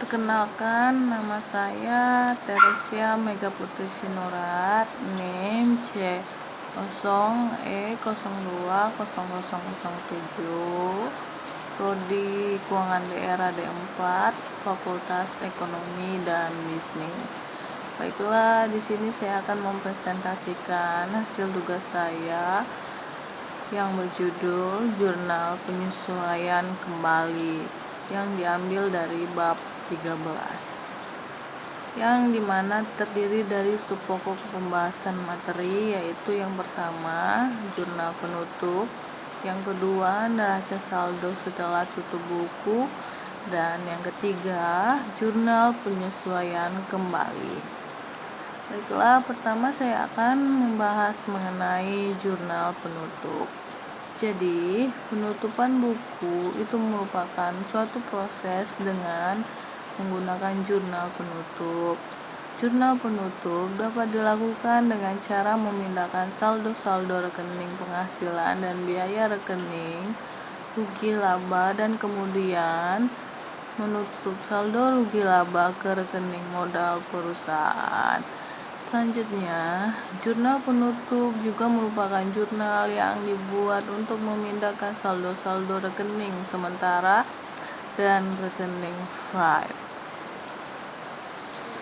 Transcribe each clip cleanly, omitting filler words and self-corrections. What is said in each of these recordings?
Perkenalkan, nama saya Teresia Megaputri Sinurat, NIM C0E020007, Prodi Keuangan Daerah D4, Fakultas Ekonomi dan Bisnis. Baiklah, di sini saya akan mempresentasikan hasil tugas saya yang berjudul Jurnal Penyesuaian Kembali yang diambil dari bab 13, yang dimana terdiri dari subpokok pembahasan materi, yaitu yang pertama jurnal penutup, yang kedua neraca saldo setelah tutup buku, dan yang ketiga jurnal penyesuaian kembali. Baiklah, pertama saya akan membahas mengenai jurnal penutup. Jadi, penutupan buku itu merupakan suatu proses dengan menggunakan jurnal penutup. Jurnal penutup dapat dilakukan dengan cara memindahkan saldo-saldo rekening penghasilan dan biaya rekening rugi laba, dan kemudian menutup saldo rugi laba ke rekening modal perusahaan. Selanjutnya, jurnal penutup juga merupakan jurnal yang dibuat untuk memindahkan saldo-saldo rekening sementara dan rekening file.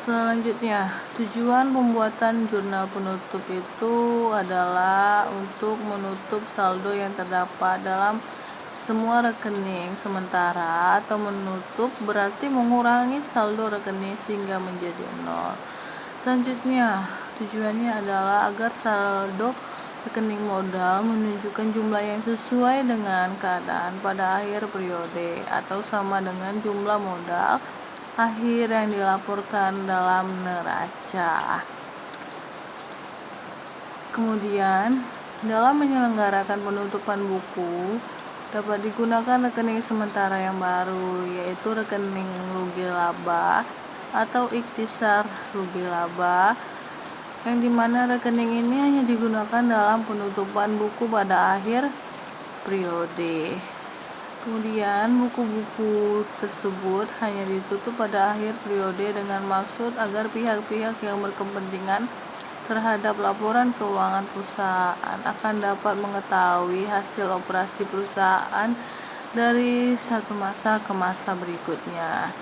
Selanjutnya, tujuan pembuatan jurnal penutup itu adalah untuk menutup saldo yang terdapat dalam semua rekening sementara, atau menutup berarti mengurangi saldo rekening sehingga menjadi nol. Selanjutnya, tujuannya adalah agar saldo rekening modal menunjukkan jumlah yang sesuai dengan keadaan pada akhir periode atau sama dengan jumlah modal akhir yang dilaporkan dalam neraca. Kemudian, dalam menyelenggarakan penutupan buku dapat digunakan rekening sementara yang baru, yaitu rekening rugi laba atau ikhtisar rugi laba, yang dimana rekening ini hanya digunakan dalam penutupan buku pada akhir periode. Kemudian buku-buku tersebut hanya ditutup pada akhir periode dengan maksud agar pihak-pihak yang berkepentingan terhadap laporan keuangan perusahaan akan dapat mengetahui hasil operasi perusahaan dari satu masa ke masa berikutnya.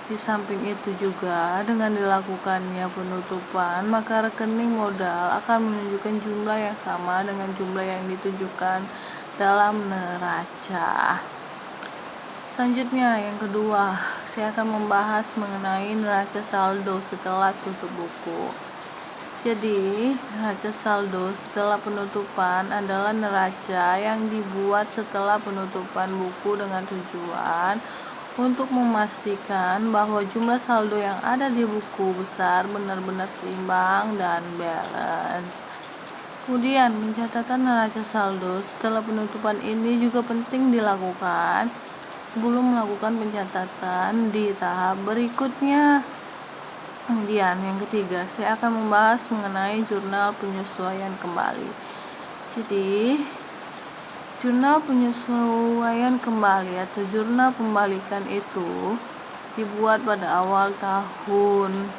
Di samping itu juga, dengan dilakukannya penutupan, maka rekening modal akan menunjukkan jumlah yang sama dengan jumlah yang ditunjukkan dalam neraca. Selanjutnya, yang kedua, saya akan membahas mengenai neraca saldo setelah tutup buku. Jadi, neraca saldo setelah penutupan adalah neraca yang dibuat setelah penutupan buku dengan tujuan untuk memastikan bahwa jumlah saldo yang ada di buku besar benar-benar seimbang dan balance. Kemudian, pencatatan neraca saldo setelah penutupan ini juga penting dilakukan sebelum melakukan pencatatan di tahap berikutnya. Kemudian, yang ketiga, saya akan membahas mengenai jurnal penyesuaian kembali. Jadi, jurnal penyesuaian kembali atau jurnal pembalikan itu dibuat pada awal tahun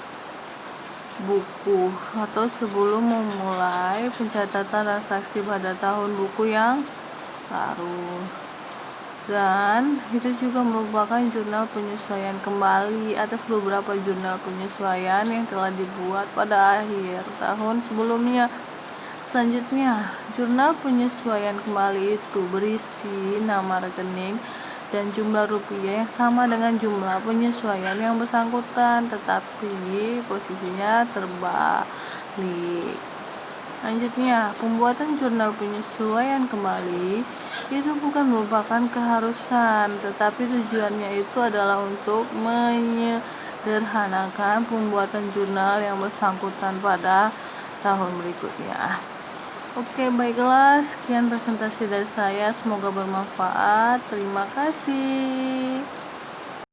buku atau sebelum memulai pencatatan transaksi pada tahun buku yang baru. Dan itu juga merupakan jurnal penyesuaian kembali atas beberapa jurnal penyesuaian yang telah dibuat pada akhir tahun sebelumnya. Selanjutnya, jurnal penyesuaian kembali itu berisi nama rekening dan jumlah rupiah yang sama dengan jumlah penyesuaian yang bersangkutan, tetapi posisinya terbalik. Selanjutnya, pembuatan jurnal penyesuaian kembali itu bukan merupakan keharusan, tetapi tujuannya itu adalah untuk menyederhanakan pembuatan jurnal yang bersangkutan pada tahun berikutnya. Oke, baiklah, sekian presentasi dari saya, semoga bermanfaat. Terima kasih.